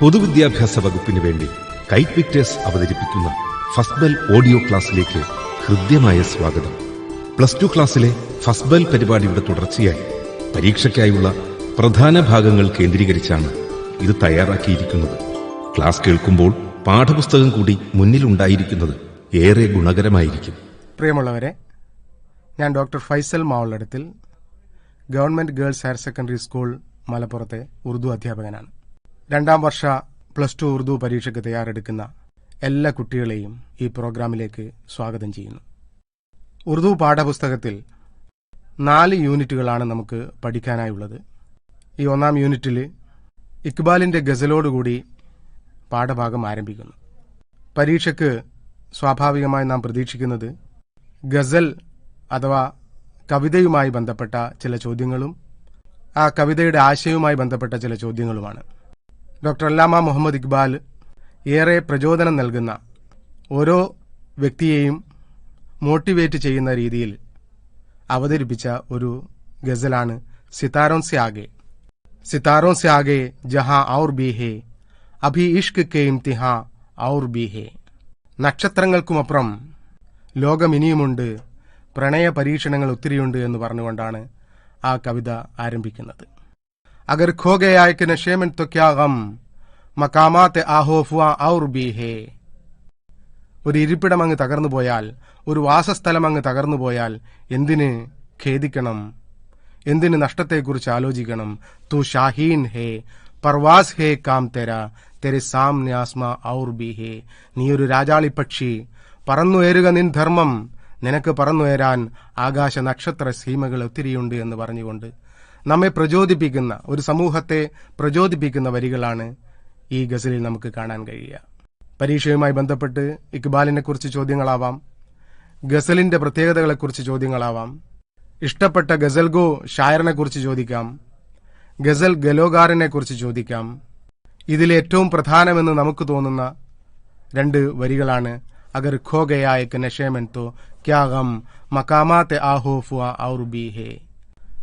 പൊതുവിദ്യാഭ്യാസ വകുപ്പിന് വേണ്ടി കൈറ്റ് വിക്ടേഴ്സ് അവതരിപ്പിക്കുന്ന ഫസ്റ്റ് ബെൽ ഓഡിയോ ക്ലാസ്സിലേക്ക് ഹൃദ്യമായ സ്വാഗതം. പ്ലസ് 2 ക്ലാസ്സിലെ ഫസ്റ്റ് ബെൽ പരിപാടിയുടെ തുടർച്ചയായി പരീക്ഷയ്ക്കായുള്ള പ്രധാന ഭാഗങ്ങൾ കേന്ദ്രീകരിച്ചാണ് ഇത് തയ്യാറാക്കിയിരിക്കുന്നത്. ക്ലാസ് കേൾക്കുമ്പോൾ പാഠപുസ്തകം കൂടി മുന്നിലുണ്ടായിരിക്കുന്നത് ഏറെ ഗുണകരമായിരിക്കും. പ്രിയമുള്ളവരെ, ഞാൻ doctor Faisal Mavulladathil, government girls higher secondary school മലപ്പുറത്തെ ഉറുദു അധ്യാപകനാണ്. 2ാം വർഷ പ്ലസ് 2 ഉറുദു പരീക്ഷയ്ക്ക് തയ്യാറെടുക്കുന്ന എല്ലാ കുട്ടികളെയും ഈ പ്രോഗ്രാമിലേക്ക് സ്വാഗതം ചെയ്യുന്നു. ഉറുദു പാഠപുസ്തകത്തിൽ 4 യൂണിറ്റുകളാണ് നമുക്ക് പഠിക്കാനായുള്ളത്. ഈ 1ാം യൂണിറ്റിൽ ഇക്ബാലിന്റെ ഗസലോടുകൂടി പാഠഭാഗം ആരംഭിക്കുന്നു. പരീക്ഷയ്ക്ക് സ്വാഭാവികമായി നാം പ്രതീക്ഷിക്കുന്നത് ഗസൽ അഥവാ കവിതയുമായി ബന്ധപ്പെട്ട ചില ചോദ്യങ്ങളും ആ കവിതയുടെ ആശയവുമായി ബന്ധപ്പെട്ട ചില ചോദ്യങ്ങളുമാണ്. ഡോക്ടർ അല്ലാമ മുഹമ്മദ് ഇക്ബാൽ ഏറെ പ്രചോദനം നൽകുന്ന, ഓരോ വ്യക്തിയെയും മോട്ടിവേറ്റ് ചെയ്യുന്ന രീതിയിൽ അവതരിപ്പിച്ച ഒരു ഗസലാണ് സിതാരോं से आगे. സിതാരോं से आगे जहां और भी है अभी इश्क के इम्तिहान और भी है. നക്ഷത്രങ്ങൾക്കുമപ്പുറം ലോകം ഇനിയുമുണ്ട്, പ്രണയ പരീക്ഷണങ്ങൾ ഒത്തിരിയുണ്ട് എന്ന് പറഞ്ഞുകൊണ്ടാണ് ആ കവിത ആരംഭിക്കുന്നത്. അഗർ ഖോ ഗയാ ഏക് നശേ മെൻ തോ ക്യാ ഗം മഖാമാത് ആഹോഫ്വാ ഔർ ബി ഹേ. ഒരു ഇരിപ്പിടം അങ്ങ് തകർന്നുപോയാൽ, ഒരു വാസസ്ഥലം അങ്ങ് തകർന്നുപോയാൽ എന്തിന് ഖേദിക്കണം, എന്തിന് നഷ്ടത്തെക്കുറിച്ച് ആലോചിക്കണം. തു ഷാഹീൻ ഹേ പർവാസ് ഹേ കാം തെരാ തെരെ സാംനെ ആസ്മാ ഔർ ബി ഹേ. നീ ഒരു രാജാളിപ്പക്ഷി, പറന്നുയരുക നിൻ ധർമ്മം, നിനക്ക് പറന്നുയരാൻ ആകാശ നക്ഷത്ര സീമകൾ ഒത്തിരിയുണ്ട് എന്ന് പറഞ്ഞുകൊണ്ട് നമ്മെ പ്രചോദിപ്പിക്കുന്ന, ഒരു സമൂഹത്തെ പ്രചോദിപ്പിക്കുന്ന വരികളാണ് ഈ ഗസലിൽ നമുക്ക് കാണാൻ കഴിയുക. പരീക്ഷയുമായി ബന്ധപ്പെട്ട് ഇക്ബാലിനെ കുറിച്ച് ചോദ്യങ്ങളാവാം, ഗസലിന്റെ പ്രത്യേകതകളെക്കുറിച്ച് ചോദ്യങ്ങളാവാം, ഇഷ്ടപ്പെട്ട ഗസൽഗോ ഷായറിനെ കുറിച്ച് ചോദിക്കാം, ഗസൽ ഗലോഗാറിനെ കുറിച്ച് ചോദിക്കാം. ഇതിലെ ഏറ്റവും പ്രധാനമെന്ന് നമുക്ക് തോന്നുന്ന 2 വരികളാണ് അഗർ ഖോ ഗയാ ഏക് നശേ മെൻ തോ ക്യാ ഗം മഖാമാത് ആഹോഫ്വാ ഔർ ബി ഹേ.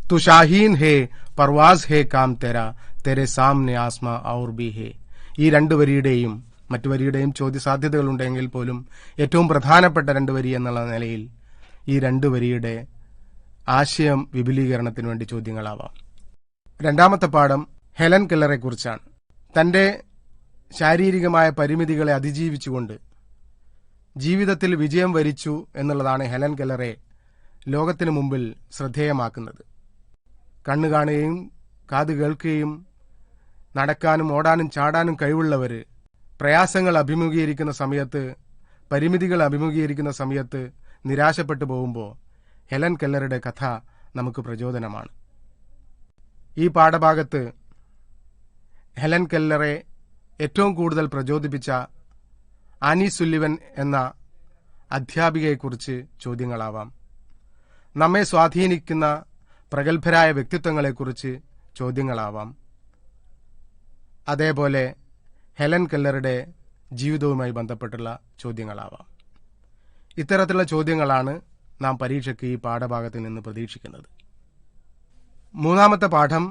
തു ഷാഹീൻ ഹേ പർവാസ് ഹേ കാം തെരാ തെരെ സാംനെ ആസ്മാ ഔർ ബി ഹേ. ഈ 2 വരിയുടെയും മറ്റു വരിയുടെയും ചോദ്യ സാധ്യതകളുണ്ടെങ്കിൽ പോലും ഏറ്റവും പ്രധാനപ്പെട്ട 2 വരി എന്നുള്ള നിലയിൽ ഈ 2 വരിയുടെ ആശയം വിപുലീകരണത്തിന് വേണ്ടി ചോദ്യങ്ങളാവാം. 2ാമത്തെ പാഠം ഹെലൻ കെല്ലറെ കുറിച്ചാണ്. തന്റെ ശാരീരികമായ പരിമിതികളെ അതിജീവിച്ചുകൊണ്ട് ജീവിതത്തിൽ വിജയം വരിച്ചു എന്നുള്ളതാണ് ഹെലൻ കെല്ലറെ ലോകത്തിനു മുമ്പിൽ ശ്രദ്ധേയമാക്കുന്നത്. കണ്ണു കാണുകയും കാത് കേൾക്കുകയും നടക്കാനും ഓടാനും ചാടാനും കഴിവുള്ളവർ പ്രയാസങ്ങൾ അഭിമുഖീകരിക്കുന്ന സമയത്ത്, പരിമിതികൾ അഭിമുഖീകരിക്കുന്ന സമയത്ത് നിരാശപ്പെട്ടു പോകുമ്പോൾ ഹെലൻ കെല്ലറുടെ കഥ നമുക്ക് പ്രചോദനമാണ്. ഈ പാഠഭാഗത്ത് ഹെലൻ കെല്ലറെ ഏറ്റവും കൂടുതൽ പ്രചോദിപ്പിച്ച ആനി സുല്ലിവൻ എന്ന അധ്യാപികയെക്കുറിച്ച് ചോദ്യങ്ങളാവാം. നമ്മെ സ്വാധീനിക്കുന്ന പ്രഗത്ഭരായ വ്യക്തിത്വങ്ങളെക്കുറിച്ച് ചോദ്യങ്ങളാവാം. അതേപോലെ ഹെലൻ കെല്ലറുടെ ജീവിതവുമായി ബന്ധപ്പെട്ടുള്ള ചോദ്യങ്ങളാവാം. ഇത്തരത്തിലുള്ള ചോദ്യങ്ങളാണ് നാം പരീക്ഷയ്ക്ക് ഈ പാഠഭാഗത്തിൽ നിന്ന് പ്രതീക്ഷിക്കുന്നത്. 3ാമത്തെ പാഠം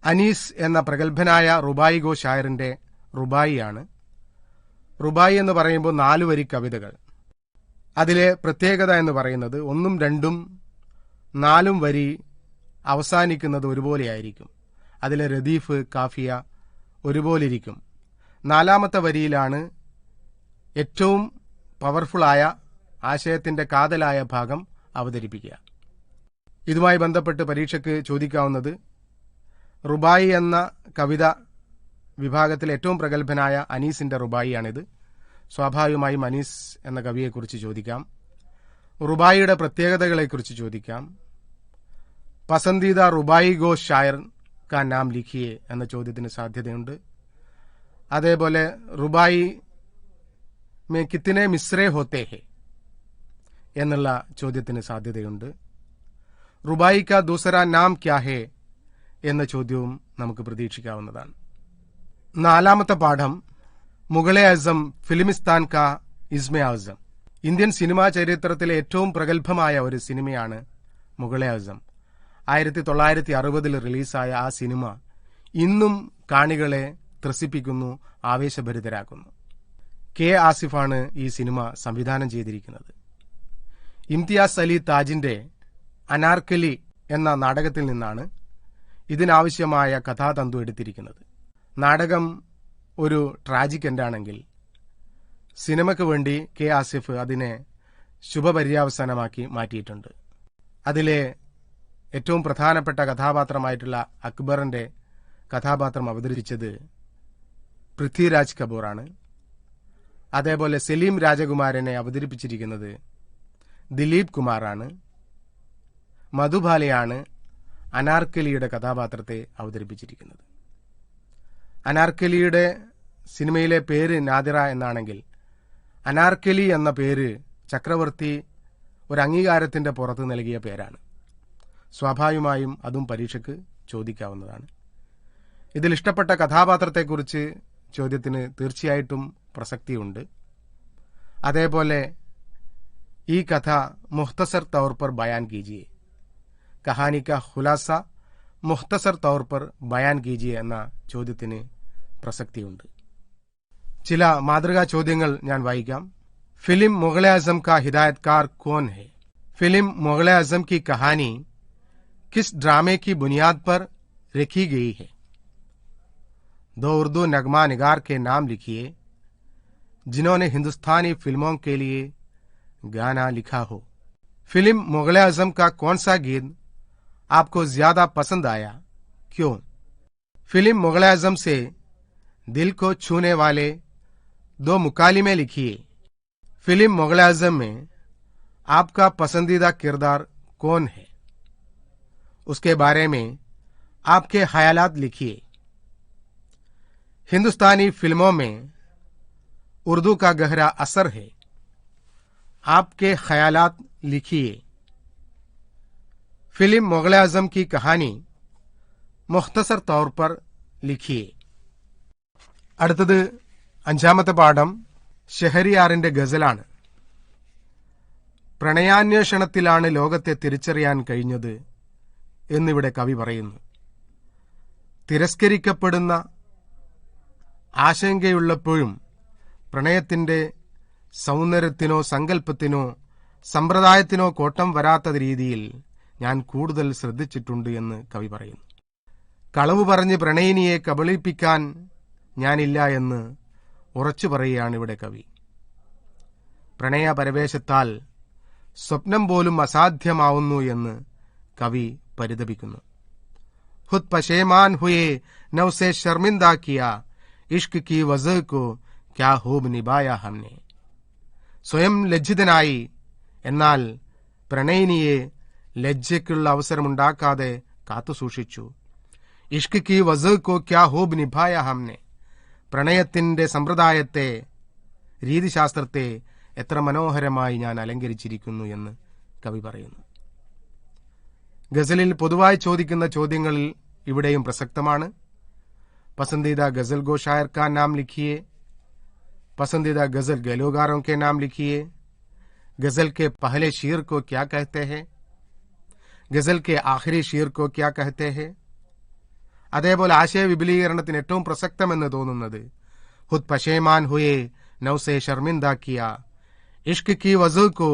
അനീസ് എന്ന പ്രഗത്ഭനായ റുബായി ഗോ ഷായറിന്റെ റുബായിയാണ്. റുബായി എന്ന് പറയുമ്പോൾ 4 വരി കവിതകൾ. അതിലെ പ്രത്യേകത എന്ന് പറയുന്നത് 1ഉം 2ഉം 4ഉം വരി അവസാനിക്കുന്നത് ഒരുപോലെയായിരിക്കും. അതിലെ രദീഫ്, കാഫിയ ഒരുപോലെ ഇരിക്കും. 4ാമത്തെ വരിയിലാണ് ഏറ്റവും പവർഫുള്ളായ ആശയത്തിന്റെ കാതലായ ഭാഗം അവതരിപ്പിക്കുക. ഇതുമായി ബന്ധപ്പെട്ട് പരീക്ഷയ്ക്ക് ചോദിക്കാവുന്നത്, റുബായി എന്ന കവിത വിഭാഗത്തിൽ ഏറ്റവും പ്രഗത്ഭനായ അനീസിന്റെ റുബായിയാണിത്. സ്വാഭാവികമായും അനീസ് എന്ന കവിയെക്കുറിച്ച് ചോദിക്കാം. റുബായിയുടെ പ്രത്യേകതകളെക്കുറിച്ച് ചോദിക്കാം. പസന്ദീദ റുബായി ഗോ ഷായർ കാ നാം ലിഖിയെ എന്ന ചോദ്യത്തിന് സാധ്യതയുണ്ട്. അതേപോലെ റുബായി മേ കിത്തനെ മിസ്രേ ഹോത്തേ ഹെ എന്നുള്ള ചോദ്യത്തിന് സാധ്യതയുണ്ട്. റുബായി കാ ദൂസര നാം ക്യാ ഹെ എന്ന ചോദ്യവും നമുക്ക് പ്രതീക്ഷിക്കാവുന്നതാണ്. 4ാമത്തെ പാഠം മുഗളെ അസം ഫിലിമിസ്ഥാൻ കാ ഇസ്മെ ആസം. ഇന്ത്യൻ സിനിമാ ചരിത്രത്തിലെ ഏറ്റവും പ്രഗത്ഭമായ ഒരു സിനിമയാണ് മുഗളെ അസം. 1960 റിലീസായ ആ സിനിമ ഇന്നും കാണികളെ ത്രസിപ്പിക്കുന്നു, ആവേശഭരിതരാക്കുന്നു. കെ ആസിഫാണ് ഈ സിനിമ സംവിധാനം ചെയ്തിരിക്കുന്നത്. ഇംതിയാസ് അലി താജിന്റെ അനാർക്കലി എന്ന നാടകത്തിൽ നിന്നാണ് ഇതിനാവശ്യമായ കഥാതന്തു എടുത്തിരിക്കുന്നത്. നാടകം ഒരു ട്രാജിക് എൻഡാണെങ്കിൽ സിനിമയ്ക്ക് വേണ്ടി കെ ആസിഫ് അതിനെ ശുഭപര്യവസാനമാക്കി മാറ്റിയിട്ടുണ്ട്. അതിലെ ഏറ്റവും പ്രധാനപ്പെട്ട കഥാപാത്രമായിട്ടുള്ള അക്ബറിന്റെ കഥാപാത്രം അവതരിപ്പിച്ചത് പൃഥ്വിരാജ് കപൂറാണ്. അതേപോലെ സലീം രാജകുമാരനെ അവതരിപ്പിച്ചിരിക്കുന്നത് ദിലീപ് കുമാറാണ്. മധുബാലയാണ് അനാർക്കലിയുടെ കഥാപാത്രത്തെ അവതരിപ്പിച്ചിരിക്കുന്നത്. അനാർക്കലിയുടെ സിനിമയിലെ പേര് നാദിറ എന്നാണെങ്കിൽ അനാർക്കലി എന്ന പേര് ചക്രവർത്തി ഒരു അംഗീകാരത്തിന്റെ പുറത്ത് നൽകിയ പേരാണ്. സ്വാഭാവികമായും അതും പരീക്ഷയ്ക്ക് ചോദിക്കാവുന്നതാണ്. ഇതിൽ ഇഷ്ടപ്പെട്ട കഥാപാത്രത്തെക്കുറിച്ച് ചോദ്യത്തിന് തീർച്ചയായിട്ടും പ്രസക്തിയുണ്ട്. അതേപോലെ ഈ കഥ മുഖ്തസർ തൗർ पर बयान कीजिए, കഹാനി കാ ഖുലാസ മുഖ്തസർ തൗർ पर बयान कीजिए എന്ന ചോദ്യത്തിന് പ്രസക്തിയുണ്ട്. ചില മാതൃകാ ചോദ്യങ്ങൾ ഞാൻ വായിക്കാം. ഫിലിം മുഗളെ ആസം കാ ഹിദായത്കാർ കോൻ ഹെ? ഫിലിം മുഗളെ ആസം की कहानी किस ड्रामे की बुनियाद पर लिखी गई है? दो उर्दू नगमा निगार के नाम लिखिए जिन्होंने हिंदुस्तानी फिल्मों के लिए गाना लिखा हो. फिल्म मुगले आजम का कौन सा गीत आपको ज्यादा पसंद आया, क्यों? फिल्म मुगले आजम से दिल को छूने वाले दो मुकालिमे लिखिए. फिल्म मुगले आजम में आपका पसंदीदा किरदार कौन है? उसके बारे में आपके ख्यालात लिखिए. हिंदुस्तानी फिल्मों में उर्दू का गहरा असर है, आपके ख्यालात लिखिए. फिल्म मुगले आजम की कहानी मुख्तसर तौर पर लिखिए. അടുത്തത് അഞ്ചാമത്തെ പാഠം ഷെഹരിയാറിന്റെ ഗസലാണ്. പ്രണയാന്വേഷണത്തിലാണ് ലോകത്തെ തിരിച്ചറിയാൻ കഴിഞ്ഞത് എന്നിവിടെ കവി പറയുന്നു. തിരസ്കരിക്കപ്പെടുന്ന ആശങ്കയുള്ളപ്പോഴും പ്രണയത്തിന്റെ സൗന്ദര്യത്തിനോ സങ്കല്പത്തിനോ സമ്പ്രദായത്തിനോ കോട്ടം വരാത്ത രീതിയിൽ ഞാൻ കൂടുതൽ ശ്രദ്ധിച്ചിട്ടുണ്ട് എന്ന് കവി പറയുന്നു. കളവ് പറഞ്ഞ് പ്രണയിനിയെ കബളിപ്പിക്കാൻ ഞാനില്ല എന്ന് ഉറച്ചു പറയുകയാണ് ഇവിടെ കവി. പ്രണയപരവേശത്താൽ സ്വപ്നം പോലും അസാധ്യമാവുന്നു എന്ന് കവി പരിതപിക്കുന്നു. ഖുദ് പശേമാൻ ഹുയേ നൗ സേ ശർമിന്ദാ കിയാ ഇഷ്ക് കി വജഹ കോ ക്യാ ഹൂബ് നിഭായ ഹംനെ. സ്വയം ലജ്ജിതനായി എന്നാൽ പ്രണയിനിയെ ലജ്ജയ്ക്കുള്ള അവസരമുണ്ടാക്കാതെ കാത്തുസൂക്ഷിച്ചു. ഇഷ്ക് കി വജഹ കോ ക്യാ ഹൂബ് നിഭായ ഹംനെ. പ്രണയത്തിന്റെ സമ്പ്രദായത്തെ, രീതിശാസ്ത്രത്തെ എത്ര മനോഹരമായി ഞാൻ അലങ്കരിച്ചിരിക്കുന്നു എന്ന് കവി പറയുന്നു. ഗസലിൽ പൊതുവായി ചോദിക്കുന്ന ചോദ്യങ്ങളിൽ ഇവിടെയും പ്രസക്തമാണ്. പസന്ദീദ ഗസൽ ഗോ ഷായർ കാ നാം ലിഖിയെ. पसंदीदा गजल गलोकारों के नाम लिखिए. गजल के पहले शेर को क्या कहते हैं? गजल के आखिरी शेर को क्या कहते हैं? അതേപോലെ ആശയ വിപുലീകരണത്തിന് ഏറ്റവും പ്രസക്തമെന്ന് തോന്നുന്നത് ഖുദ് പശേമാൻ ഹുയേ നൗ സേ ശർമിന്ദാ കിയാ ഇഷ്ക് കി വജഹ കോ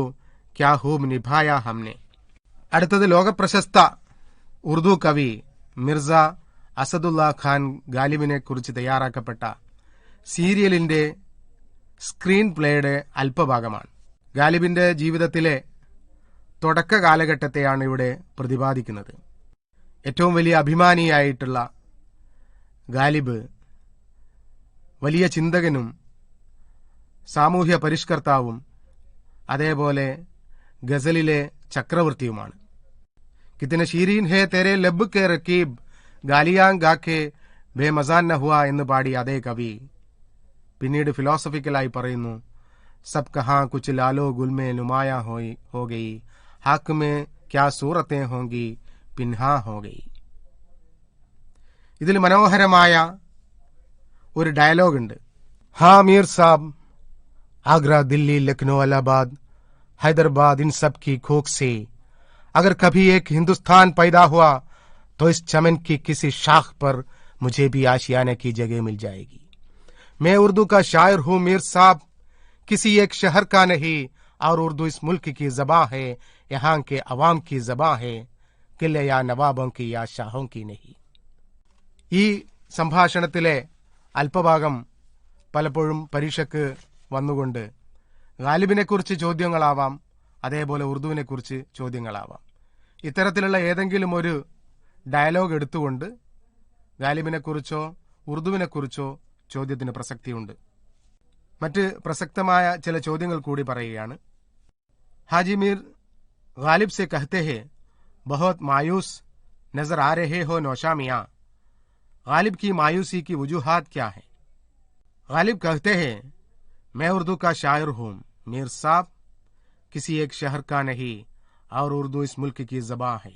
ക്യാ ഹൂബ് നിഭായ ഹംനെ. അടുത്തത് ലോകപ്രശസ്ത ഉറുദു കവി മിർസ അസദുല്ല ഖാൻ ഗാലിബിനെ കുറിച്ച് തയ്യാറാക്കപ്പെട്ട സീരിയലിന്റെ സ്ക്രീൻ പ്ലേയുടെ അല്പഭാഗമാണ്. ഗാലിബിന്റെ ജീവിതത്തിലെ തുടക്ക കാലഘട്ടത്തെയാണ് ഇവിടെ പ്രതിപാദിക്കുന്നത്. ഏറ്റവും വലിയ അഭിമാനിയായിട്ടുള്ള ഗാലിബ് വലിയ ചിന്തകനും സാമൂഹ്യ പരിഷ്കർത്താവും അതേപോലെ ഗസലിലെ ചക്രവർത്തിയുമാണ്. കിത്തന ഷീരീൻ ഹേ തേരെ ലബ് കെ റക്കീബ് ഗാലിയാൻ ഗാഖെ ബേമസാൻ ന ഹുവ എന്ന് പാടി അതേ കവി പിന്നീട് ഫിലോസഫിക്കലായി പറയുന്നു, സബ് കഹാ കുച്ച് ലാലോ ഗുൽമേ നുമായാ ഹോ ഗയി ഹാക്ക് മേ ക്യാ സൂറത്തേ ഹോങ്കി പിൻഹാ ഹോ ഗയി. ഇതിൽ മനോഹരമായ ഒരു ഡയലോഗുണ്ട്. ഹാ മീർ സാബ്, ആഗ്ര, ദില്ലി, ലക്നോ, അലഹാബാദ്, हैदराबाद, इन सब की खोख से अगर कभी एक हिंदुस्तान पैदा हुआ तो इस चमन की किसी शाख पर मुझे भी आशियाने की जगह मिल जाएगी। मैं उर्दू का शायर हूँ मीर साहब, किसी एक शहर का नहीं, और उर्दू इस मुल्क की ज़बां है, यहाँ के अवाम की ज़बां है, किले या നവാബും की या ഷാഹും की नहीं. ഈ സംഭാഷണത്തിലെ അല്പഭാഗം പലപ്പോഴും പരീക്ഷയ്ക്ക് വന്നുകൊണ്ട് ഗാലിബിനെക്കുറിച്ച് ചോദ്യങ്ങളാവാം, അതേപോലെ ഉറുദുവിനെക്കുറിച്ച് ചോദ്യങ്ങളാവാം. ഇത്തരത്തിലുള്ള ഏതെങ്കിലും ഒരു ഡയലോഗ് എടുത്തുകൊണ്ട് ഗാലിബിനെക്കുറിച്ചോ ഉറുദുവിനെക്കുറിച്ചോ ചോദ്യത്തിന് പ്രസക്തിയുണ്ട്. മറ്റ് പ്രസക്തമായ ചില ചോദ്യങ്ങൾ കൂടി പറയുകയാണ്. हाजी मीर गालिब से कहते हैं, बहुत मायूस नजर आ रहे हो नौशा मियाँ, गालिब की मायूसी की वजूहात क्या है? गालिब कहते हैं, मैं उर्दू का शायर हूँ मीर साहब, किसी एक शहर का नहीं, और उर्दू इस मुल्क की ज़बां है.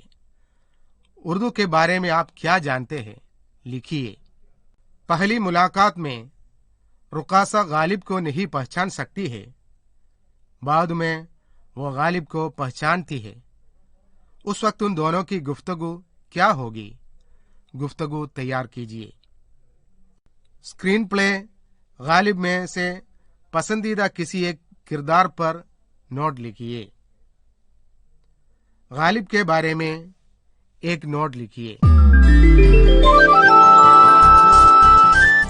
उर्दू के बारे में आप क्या जानते हैं, लिखिए. पहली मुलाकात में रुकासा गालिब को नहीं पहचान सकती है, बाद में वो गालिब को पहचानती है. उस वक्त उन दोनों की गुफ्तगू क्या होगी? गुफ्तगू तैयार कीजिए. स्क्रीन प्ले गालिब में से पसंदीदा किसी एक किरदार पर नोट लिखिए. गालिब के बारे में एक നോട്ട് लिखिए.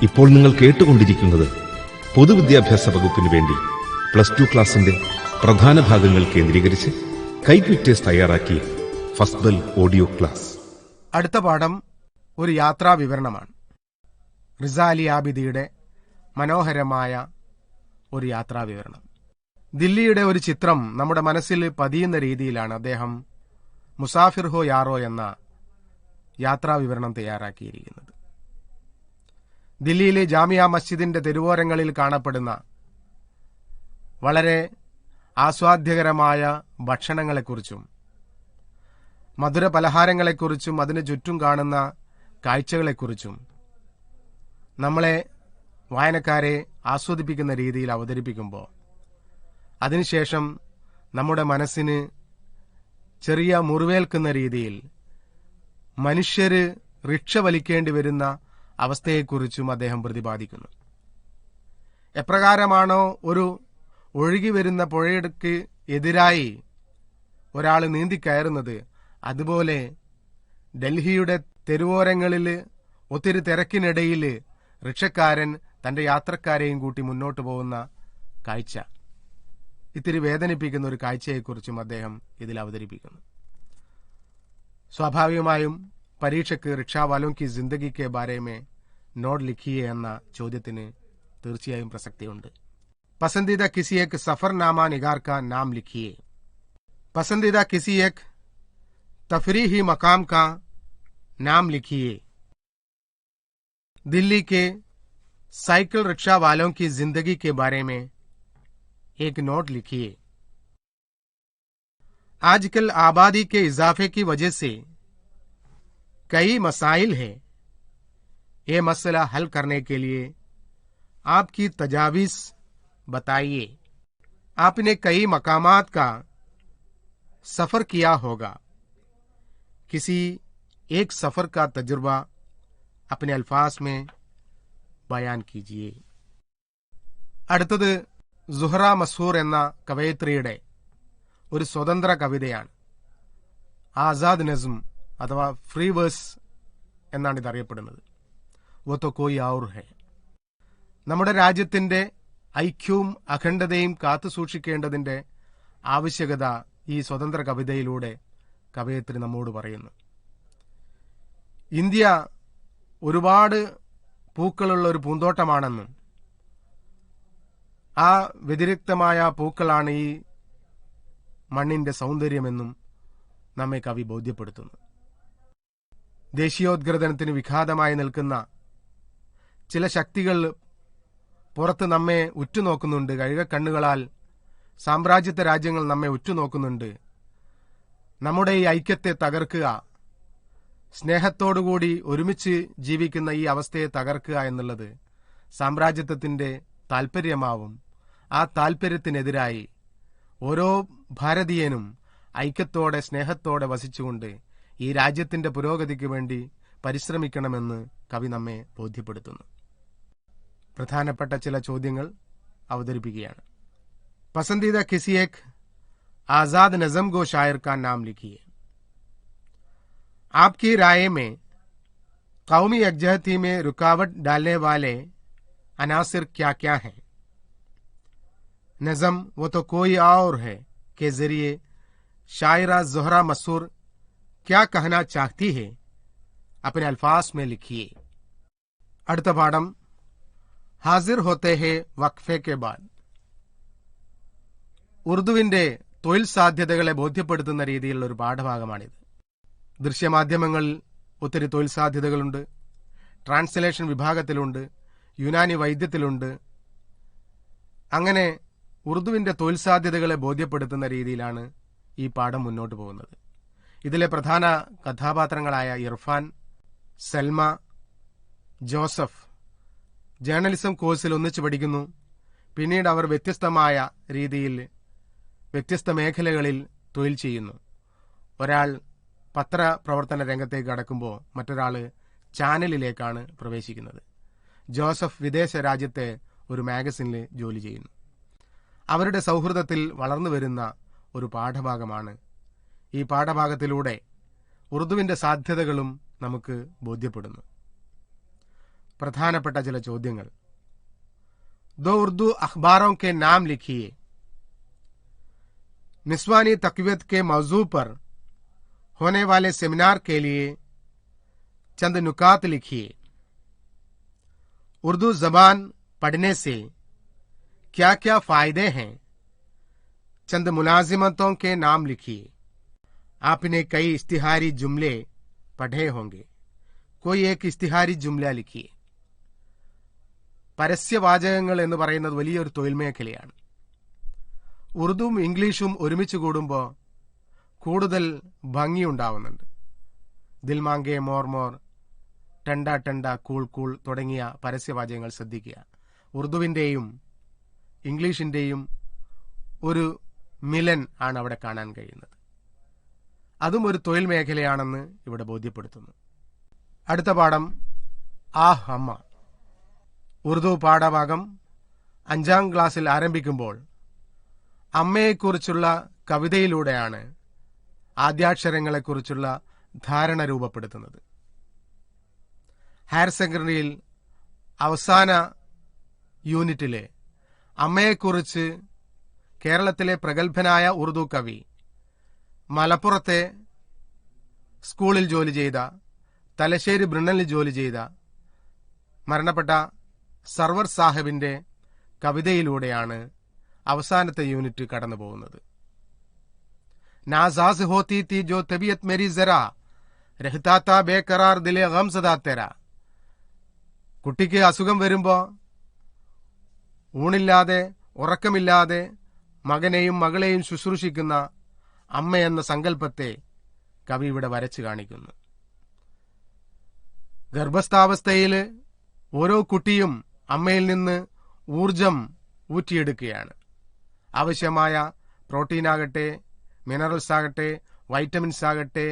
ഇപ്പോൾ നിങ്ങൾ കേട്ടുകൊണ്ടിരിക്കുന്നത് പൊതുവിദ്യാഭ്യാസ വകുപ്പിന് വേണ്ടി +2 ക്ലാസിന്റെ പ്രധാന ഭാഗങ്ങൾ കേന്ദ്രീകരിച്ച് കൈക്വിറ്റേഴ്സ് തയ്യാറാക്കിയ ഫസ്ബൽ ഓഡിയോ ക്ലാസ്. അടുത്ത പാഠം ഒരു യാത്രാ വിവരണമാണ്. റിസാലി ആബിദിയുടെ മനോഹരമായ ഒരു യാത്രാ വിവരണം. ദില്ലിയുടെ ഒരു ചിത്രം നമ്മുടെ മനസ്സിൽ പതിയുന്ന രീതിയിലാണ് അദ്ദേഹം മുസാഫിർ ഹോ യാറോ എന്ന യാത്രാ വിവരണം തയ്യാറാക്കിയിരിക്കുന്നത്. ദില്ലിയിലെ ജാമിയ മസ്ജിദിന്റെ തെരുവോരങ്ങളിൽ കാണപ്പെടുന്ന വളരെ ആസ്വാദ്യകരമായ ഭക്ഷണങ്ങളെക്കുറിച്ചും മധുര പലഹാരങ്ങളെക്കുറിച്ചും അതിനു ചുറ്റും കാണുന്ന കാഴ്ചകളെക്കുറിച്ചും നമ്മളെ വായനക്കാരെ ആസ്വദിപ്പിക്കുന്ന രീതിയിൽ അവതരിപ്പിക്കുമ്പോൾ അതിനുശേഷം നമ്മുടെ മനസ്സിന് ചെറിയ മുറിവേൽക്കുന്ന രീതിയിൽ മനുഷ്യര് റിക്ഷ വലിക്കേണ്ടി വരുന്ന അവസ്ഥയെക്കുറിച്ചും അദ്ദേഹം പ്രതിപാദിക്കുന്നു. എപ്രകാരമാണോ ഒരു ഒഴുകി വരുന്ന പുഴയ്ക്ക് എതിരായി ഒരാൾ നീന്തിക്കയറുന്നത്, അതുപോലെ ഡൽഹിയുടെ തെരുവോരങ്ങളിൽ ഒത്തിരി തിരക്കിനിടയിൽ റിക്ഷക്കാരൻ തന്റെ യാത്രക്കാരെയും കൂട്ടി മുന്നോട്ട് പോകുന്ന കാഴ്ച, ഇത്തിരി വേദനിപ്പിക്കുന്ന ഒരു കാഴ്ചയെക്കുറിച്ചും അദ്ദേഹം ഇതിൽ അവതരിപ്പിക്കുന്നു. സ്വാഭാവികമായും പരീക്ഷയ്ക്ക് റിക്ഷാവാലോം കി ജിന്ദഗി കെ ബാരെ മേ നോട്ട് ലിഖിയെ എന്ന ചോദ്യത്തിന് തീർച്ചയായും പ്രസക്തിയുണ്ട്. പസന്ദീദ കിസി ഏക് സഫർനാമ നിഗാർ കാ നാം ലിഖിയെ. പസന്ദീദ കിസി ഏക് തഫരീഹി മക്കാം കാ नाम लिखिए. दिल्ली के साइकिल रिक्शा वालों की जिंदगी के बारे में एक नोट लिखिए. आजकल आबादी के इजाफे की वजह से कई मसाइल हैं. ये मसला हल करने के लिए आपकी तजावीज़ बताइए. आपने कई मकामात का सफर किया होगा. किसी एक सफर का तजुर्बा अपने अल्फाज में बयान कीजिए. അടുത്തത് സുഹറ മസ്ഹൂർ എന്ന കവയിത്രിയുടെ ഒരു സ്വതന്ത്ര കവിതയാണ്. ആസാദ് നസ്ം അഥവാ ഫ്രീ വേഴ്സ് എന്നാണ് ഇതറിയപ്പെടുന്നത്. വോ തോ കോയി ഔർ ഹൈ. നമ്മുടെ രാജ്യത്തിന്റെ ഐക്യവും അഖണ്ഡതയും കാത്തുസൂക്ഷിക്കേണ്ടതിന്റെ ആവശ്യകത ഈ സ്വതന്ത്ര കവിതയിലൂടെ കവയിത്രി നമ്മോട് പറയുന്നു. ഇന്ത്യ ഒരുപാട് പൂക്കളുള്ള ഒരു പൂന്തോട്ടമാണെന്നും ആ വ്യതിരിക്തമായ പൂക്കളാണ് ഈ മണ്ണിന്റെ സൗന്ദര്യമെന്നും നമ്മെ കവി ബോധ്യപ്പെടുത്തുന്നു. ദേശീയോദ്ഗ്രഥനത്തിന് വിഘാതമായി നിൽക്കുന്ന ചില ശക്തികൾ പുറത്ത് നമ്മെ ഉറ്റുനോക്കുന്നുണ്ട്. കഴുകക്കണ്ണുകളാൽ സാമ്രാജ്യത്വ രാജ്യങ്ങൾ നമ്മെ ഉറ്റുനോക്കുന്നുണ്ട്. നമ്മുടെ ഈ ഐക്യത്തെ തകർക്കുക, സ്നേഹത്തോടുകൂടി ഒരുമിച്ച് ജീവിക്കുന്ന ഈ അവസ്ഥയെ തകർക്കുക എന്നുള്ളത് സാമ്രാജ്യത്വത്തിന്റെ താൽപര്യമാവും. ആ താൽപര്യത്തിനെതിരായി ഓരോ ഭാരതീയനും ഐക്യത്തോടെ സ്നേഹത്തോടെ വസിച്ചുകൊണ്ട് ഈ രാജ്യത്തിന്റെ പുരോഗതിക്ക് വേണ്ടി പരിശ്രമിക്കണമെന്ന് കവി നമ്മെ ബോധ്യപ്പെടുത്തുന്നു. പ്രധാനപ്പെട്ട ചില ചോദ്യങ്ങൾ അവതരിപ്പിക്കുകയാണ്. പസന്ദീദ കിസി ഏക് आजाद नज़म गो शायर का नाम लिखिए. आपकी राय में कौमी यकजहती में रुकावट डालने वाले अनासिर क्या क्या हैं? नज़म वो तो कोई और है के जरिए शायरा ज़ोहरा मसूर क्या कहना चाहती है? अपने अल्फाज में लिखिए. അടുത്ത പാഠം ഹാസിർ ഹോത്തെ ഹെ വഖഫെ കെ ബാദ്. ഉറുദുവിന്റെ തൊഴിൽ സാധ്യതകളെ ബോധ്യപ്പെടുത്തുന്ന രീതിയിലുള്ള ഒരു പാഠഭാഗമാണിത്. ദൃശ്യമാധ്യമങ്ങളിൽ ഒത്തിരി തൊഴിൽ സാധ്യതകളുണ്ട്. ട്രാൻസ്ലേഷൻ വിഭാഗത്തിലുണ്ട്, യുനാനി വൈദ്യത്തിലുണ്ട്. അങ്ങനെ ഉറുദുവിന്റെ തൊഴിൽ സാധ്യതകളെ ബോധ്യപ്പെടുത്തുന്ന രീതിയിലാണ് ഈ പാഠം മുന്നോട്ട് പോകുന്നത്. ഇതിലെ പ്രധാന കഥാപാത്രങ്ങളായ ഇർഫാൻ, സൽമ, ജോസഫ് ജേർണലിസം കോഴ്സിൽ ഒന്നിച്ചു പഠിക്കുന്നു. പിന്നീട് അവർ വ്യത്യസ്തമായ രീതിയിൽ വ്യത്യസ്ത മേഖലകളിൽ തൊഴിൽ ചെയ്യുന്നു. ഒരാൾ പത്രപ്രവർത്തന രംഗത്തേക്ക് കടക്കുമ്പോൾ മറ്റൊരാൾ ചാനലിലേക്കാണ് പ്രവേശിക്കുന്നത്. ജോസഫ് വിദേശ രാജ്യത്തെ ഒരു മാഗസിനിൽ ജോലി ചെയ്യുന്നു. അവരുടെ സൗഹൃദത്തിൽ വളർന്നു വരുന്ന ഒരു പാഠഭാഗമാണ്. ഈ പാഠഭാഗത്തിലൂടെ ഉറുദുവിന്റെ സാധ്യതകളും നമുക്ക് ബോധ്യപ്പെടുന്നു. പ്രധാനപ്പെട്ട ചില ചോദ്യങ്ങൾ. ദോ ഉർദു അഖ്ബാരോं के नाम लिखिए. निस्वानी तकवीत के मौजू पर होने वाले सेमिनार के लिए चंद नुकात लिखिए. उर्दू जबान पढ़ने से क्या क्या फायदे हैं? चंद मुलाजिमतों के नाम लिखिए. आपने कई इश्तिहारी जुमले पढ़े होंगे. कोई एक इश्तिहारी जुमला लिखिए. പരസ്യവാചകങ്ങൾ എന്ന് പറയുന്നത് വലിയൊരു തൊഴിൽ മേഖലയാണ്. ഉറുദുവും ഇംഗ്ലീഷും ഒരുമിച്ച് കൂടുമ്പോൾ കൂടുതൽ ഭംഗിയുണ്ടാവുന്നുണ്ട്. ദിൽ മാംഗെ മോർ മോർ, ടണ്ട ടണ്ട, കൂൾ കൂൾ തുടങ്ങിയ പരസ്യവാചകങ്ങൾ ശ്രദ്ധിക്കുക. ഉറുദുവിന്റെയും ഇംഗ്ലീഷിന്റെയും ഒരു മിലൻ ആണ് അവിടെ കാണാൻ കഴിയുന്നത്. അതും ഒരു തൊഴിൽ മേഖലയാണെന്ന് ഇവിടെ ബോധ്യപ്പെടുത്തുന്നു. അടുത്ത പാഠം ആഹ് അമ്മ. ഉറുദു പാഠഭാഗം 5ാം ക്ലാസ്സിൽ ആരംഭിക്കുമ്പോൾ അമ്മയെക്കുറിച്ചുള്ള കവിതയിലൂടെയാണ് ആദ്യാക്ഷരങ്ങളെക്കുറിച്ചുള്ള ധാരണ രൂപപ്പെടുത്തുന്നത്. ഹയർ സെക്കൻഡറിയിൽ അവസാന യൂണിറ്റിലെ അമ്മയെക്കുറിച്ച് കേരളത്തിലെ പ്രഗത്ഭനായ ഉറുദു കവി, മലപ്പുറത്തെ സ്കൂളിൽ ജോലി ചെയ്ത, തലശ്ശേരി ബ്രിണ്ണനിൽ ജോലി ചെയ്ത മരണപ്പെട്ട സർവർ സാഹിബിന്റെ കവിതയിലൂടെയാണ് അവസാനത്തെ യൂണിറ്റ് കടന്നു പോകുന്നത്. നാസാസ് ഹോത്തി തി ജോ തബിയത്ത് മേരി ജറാ രഹ്താ താ ബേഖറാർ ദിലെ ഗം സദാ തെരാ. കുട്ടിക്ക് അസുഖം വരുമ്പോ ഊണില്ലാതെ ഉറക്കമില്ലാതെ മകനെയും മകളെയും ശുശ്രൂഷിക്കുന്ന അമ്മയെന്ന സങ്കല്പത്തെ കവി ഇവിടെ വരച്ചു കാണിക്കുന്നു. ഗർഭസ്ഥാവസ്ഥയിൽ ഓരോ കുട്ടിയും അമ്മയിൽ നിന്ന് ഊർജം ഊറ്റിയെടുക്കുകയാണ്. ആവശ്യമായ പ്രോട്ടീനാകട്ടെ, മിനറൽസ് ആകട്ടെ, വൈറ്റമിൻസ് ആകട്ടെ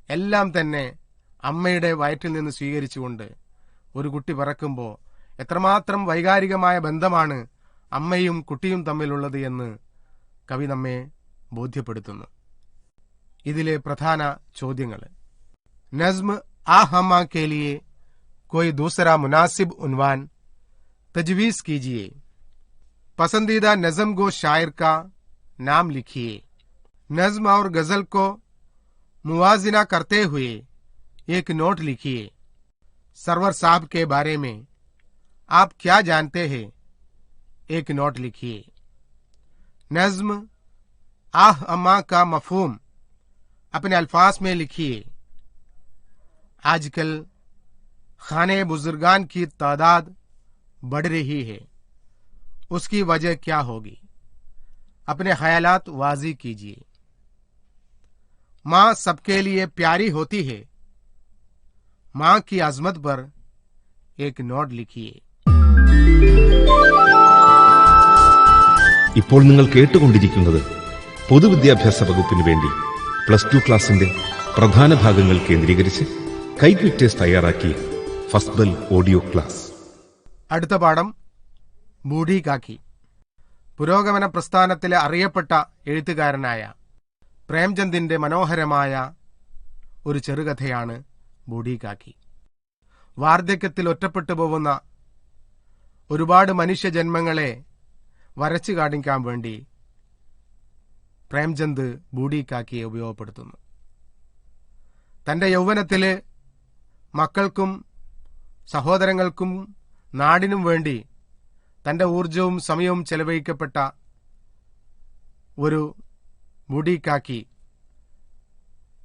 എല്ലാം തന്നെ അമ്മയുടെ വയറ്റിൽ നിന്ന് സ്വീകരിച്ചുകൊണ്ട് ഒരു കുട്ടി പിറക്കുമ്പോൾ എത്രമാത്രം വൈകാരികമായ ബന്ധമാണ് അമ്മയും കുട്ടിയും തമ്മിലുള്ളത് എന്ന് കവി നമ്മെ ബോധ്യപ്പെടുത്തുന്നു. ഇതിലെ പ്രധാന ചോദ്യങ്ങൾ. നസ്മ് ആ ഹമ്മ കെ ലിയെ कोई दूसरा मुनासिब उन्वान तजवीज कीजिए. पसंदीदा नज़म गो शायर का नाम लिखिए. नज़म और गजल को मुवाजिना करते हुए एक नोट लिखिए. सरवर साहब के बारे में आप क्या जानते हैं? एक नोट लिखिए. नज़म आह अम्मा का मफहूम अपने अल्फाज में लिखिए. आजकल खाने बुजुर्गान की तादाद बढ़ रही है, उसकी वजह क्या होगी? अपने ख्यालात वाज़ी कीजिए. माँ सबके लिए प्यारी होती है. माँ की अजमत पर एक नोट लिखिए. ഇപ്പോൾ നിങ്ങൾ കേട്ടുകൊണ്ടിരിക്കുന്നത് പൊതുവിദ്യാഭ്യാസ വകുപ്പിന് വേണ്ടി +2 ക്ലാസിന്റെ പ്രധാന ഭാഗങ്ങൾ കേന്ദ്രീകരിച്ച് കൈറ്റ് വിക്ടേഴ്സ് തയ്യാറാക്കി ഫസ്ബൽ ഓഡിയോ ക്ലാസ്. അടുത്ത പാഠം ബൂഢി കാക്കി. പുരോഗമന പ്രസ്ഥാനത്തിലെ അറിയപ്പെട്ട എഴുത്തുകാരനായ പ്രേംചന്ദിന്റെ മനോഹരമായ ഒരു ചെറുകഥയാണ് ബൂഢി കാക്കി. വാർദ്ധക്യത്തിൽ ഒറ്റപ്പെട്ടു പോകുന്ന ഒരുപാട് മനുഷ്യജന്മങ്ങളെ വരച്ചു കാണിക്കാൻ വേണ്ടി പ്രേംചന്ദ് ബൂഢി കാക്കിയെ ഉപയോഗപ്പെടുത്തുന്നു. തന്റെ യൗവനത്തില് മക്കൾക്കും സഹോദരങ്ങൾക്കും നാടിനും വേണ്ടി തന്റെ ഊർജവും സമയവും ചെലവഴിക്കപ്പെട്ട ഒരു ബൂഢി കാക്കി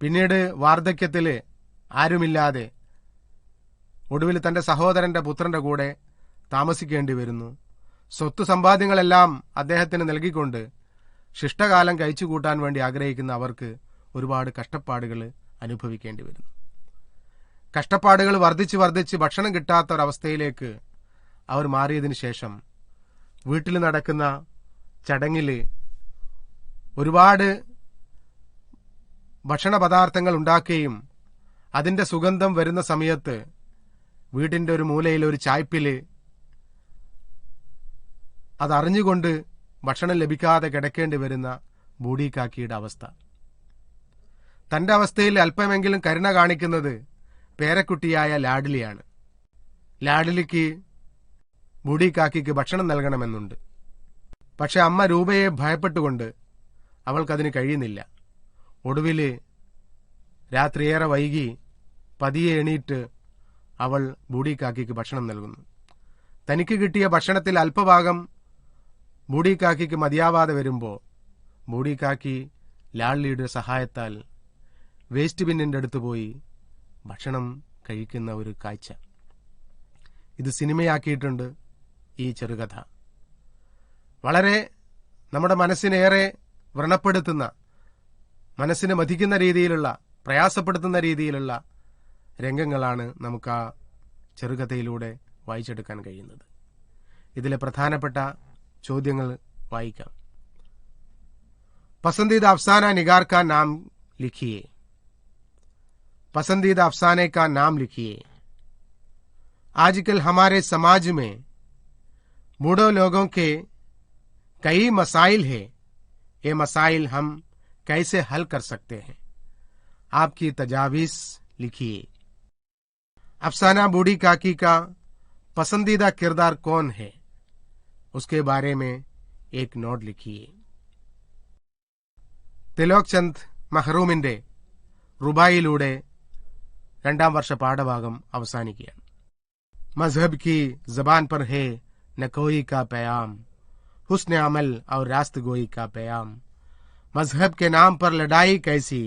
പിന്നീട് വാർദ്ധക്യത്തില് ആരുമില്ലാതെ ഒടുവിൽ തന്റെ സഹോദരന്റെ പുത്രന്റെ കൂടെ താമസിക്കേണ്ടി വരുന്നു. സ്വത്ത് സമ്പാദ്യങ്ങളെല്ലാം അദ്ദേഹത്തിന് നൽകിക്കൊണ്ട് ശിഷ്ടകാലം കഴിച്ചുകൂട്ടാൻ വേണ്ടി ആഗ്രഹിക്കുന്ന അവർക്ക് ഒരുപാട് കഷ്ടപ്പാടുകൾ അനുഭവിക്കേണ്ടി വരുന്നു. കഷ്ടപ്പാടുകൾ വർദ്ധിച്ച് വർദ്ധിച്ച് ഭക്ഷണം കിട്ടാത്ത ഒരവസ്ഥയിലേക്ക് അവർ മാറിയതിനു ശേഷം വീട്ടിൽ നടക്കുന്ന ചടങ്ങിൽ ഒരുപാട് ഭക്ഷണ പദാർത്ഥങ്ങൾ ഉണ്ടാക്കുകയും അതിന്റെ സുഗന്ധം വരുന്ന സമയത്ത് വീടിന്റെ ഒരു മൂലയിൽ ഒരു ചായ്പില് അതറിഞ്ഞുകൊണ്ട് ഭക്ഷണം ലഭിക്കാതെ കിടക്കേണ്ടി വരുന്ന ബൂഢി കാക്കിയുടെ അവസ്ഥ. തന്റെ അവസ്ഥയിൽ അല്പമെങ്കിലും കരുണ കാണിക്കുന്നത് പേരക്കുട്ടിയായ ലാഡ്ലിയാണ്. ലാഡ്ലിക്ക് ബൂഢി കാക്കിക്ക് ഭക്ഷണം നൽകണമെന്നുണ്ട്. പക്ഷെ അമ്മ രൂപയെ ഭയപ്പെട്ടുകൊണ്ട് അവൾക്കതിന് കഴിയുന്നില്ല. ഒടുവില് രാത്രിയേറെ വൈകി പതിയെ എണീറ്റ് അവൾ ബൂഢി കാക്കിക്ക് ഭക്ഷണം നൽകുന്നു. തനിക്ക് കിട്ടിയ ഭക്ഷണത്തിൽ അല്പഭാഗം ബൂഢി കാക്കിക്ക് മതിയാവാതെ വരുമ്പോൾ ബൂഢി കാക്കി ലാഡ്ലിയുടെ സഹായത്താൽ വേസ്റ്റ് ബിന്നിന്റെ അടുത്ത് പോയി ഭക്ഷണം കഴിക്കുന്ന ഒരു കാഴ്ച. ഇത് സിനിമയാക്കിയിട്ടുണ്ട് ഈ ചെറുകഥ. വളരെ നമ്മുടെ മനസ്സിനേറെ വ്രണപ്പെടുത്തുന്ന, മനസ്സിനെ മഥിക്കുന്ന രീതിയിലുള്ള, പ്രയാസപ്പെടുത്തുന്ന രീതിയിലുള്ള രംഗങ്ങളാണ് നമുക്ക് ആ ചെറുകഥയിലൂടെ വായിച്ചെടുക്കാൻ കഴിയുന്നത്. ഇതിലെ പ്രധാനപ്പെട്ട ചോദ്യങ്ങൾ വായിക്കാം. पसंदीदा अफसाना निगार का नाम लिखिए. पसंदीदा अफसाने का नाम लिखिए. आजकल हमारे समाज में बूढ़े लोगों के कई मसाइल हैं. ये मसाइल हम कैसे हल कर सकते हैं? आपकी तजावीज लिखिए. अफसाना बूढ़ी काकी का पसंदीदा किरदार कौन है, उसके बारे में एक नोट लिखिए. തിലോക് ചന്ദ് മെഹ്റൂമിന്റെ റുബായിലൂടെ 2ാം വർഷ പാഠഭാഗം അവസാനിക്കുകയാണ്. മസ്ഹബ് की जबान पर है न कोई का पैगाम, हुस्न अमल और रास्तगोई का पैगाम. मजहब के नाम पर लड़ाई कैसी,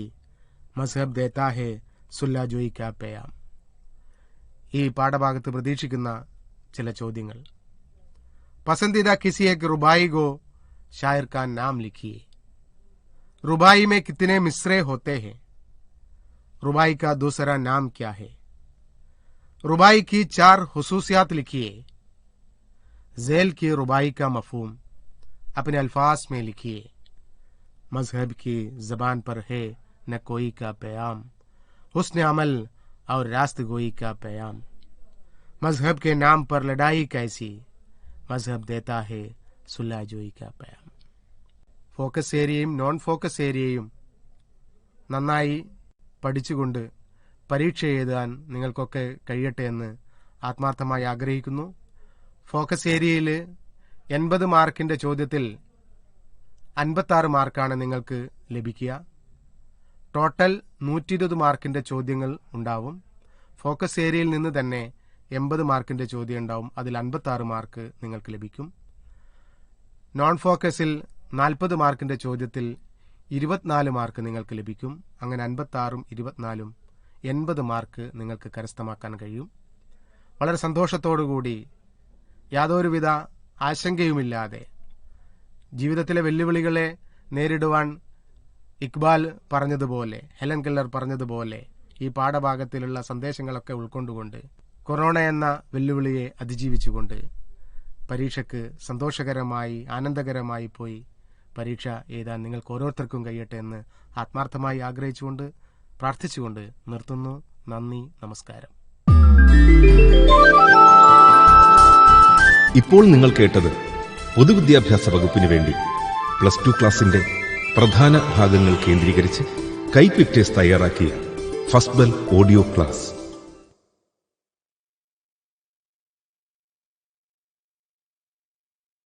मजहब देता है सुलहजोई का पैगाम. ഈ പാഠഭാഗത്ത് പ്രതീക്ഷിക്കുന്ന ചില ചോദ്യങ്ങൾ. पसंदीदा किसी एक रुबाई को शायर का नाम लिखिए. रुबाई में कितने मिसरे होते हैं? रुबाई का दूसरा नाम क्या है? रुबाई की 4 हुसूसियात लिखिए. झेल की रुबाई का मफहूम अपने अल्फाज में लिखिए. मजहब की जबान पर है न कोई का पैगाम, हुस्न अमल और रास्तगोई का पैगाम. मजहब के नाम पर लड़ाई कैसी, मजहब देता है सुलहजोई का पैगाम. ഫോക്കസ് ഏരിയയും നോൺ ഫോക്കസ് ഏരിയയും നന്നായി പഠിച്ചുകൊണ്ട് പരീക്ഷ എഴുതാൻ നിങ്ങൾക്കൊക്കെ കഴിയട്ടെ എന്ന് ആത്മാർത്ഥമായി ആഗ്രഹിക്കുന്നു. ഫോക്കസ് ഏരിയയിൽ 80 മാർക്കിന്റെ ചോദ്യത്തിൽ 56 മാർക്കാണ് നിങ്ങൾക്ക് ലഭിക്കുക. ടോട്ടൽ 120 മാർക്കിന്റെ ചോദ്യങ്ങൾ ഉണ്ടാവും. ഫോക്കസ് ഏരിയയിൽ നിന്ന് തന്നെ 80 മാർക്കിന്റെ ചോദ്യം ഉണ്ടാവും. അതിൽ 56 മാർക്ക് നിങ്ങൾക്ക് ലഭിക്കും. നോൺ ഫോക്കസിൽ 40 മാർക്കിന്റെ ചോദ്യത്തിൽ 24 മാർക്ക് നിങ്ങൾക്ക് ലഭിക്കും. അങ്ങനെ 56ഉം 24ഉം 80 മാർക്ക് നിങ്ങൾക്ക് കരസ്ഥമാക്കാൻ കഴിയും. വളരെ സന്തോഷത്തോടുകൂടി യാതൊരുവിധ ആശങ്കയുമില്ലാതെ ജീവിതത്തിലെ വെല്ലുവിളികളെ നേരിടുവാൻ ഇക്ബാൽ പറഞ്ഞതുപോലെ, ഹെലൻ കെല്ലർ പറഞ്ഞതുപോലെ ഈ പാഠഭാഗത്തിലുള്ള സന്ദേശങ്ങളൊക്കെ ഉൾക്കൊണ്ടുകൊണ്ട് കൊറോണ എന്ന വെല്ലുവിളിയെ അതിജീവിച്ചുകൊണ്ട് പരീക്ഷയ്ക്ക് സന്തോഷകരമായി ആനന്ദകരമായി പോയി പരീക്ഷ എഴുതാൻ നിങ്ങൾക്ക് ഓരോരുത്തർക്കും കഴിയട്ടെ എന്ന് ആത്മാർത്ഥമായി ആഗ്രഹിച്ചുകൊണ്ട് പ്രാർത്ഥിച്ചുകൊണ്ട് നിർത്തുന്നു. നന്ദി, നമസ്കാരം. ഇപ്പോൾ നിങ്ങൾ കേട്ടത് പൊതുവിദ്യാഭ്യാസ വകുപ്പിന് വേണ്ടി +2 ക്ലാസിന്റെ പ്രധാന ഭാഗങ്ങൾ കേന്ദ്രീകരിച്ച് കൈറ്റ് വിക്ടേഴ്സ് തയ്യാറാക്കിയ ഫസ്റ്റ് ബെൽ ഓഡിയോ ക്ലാസ്.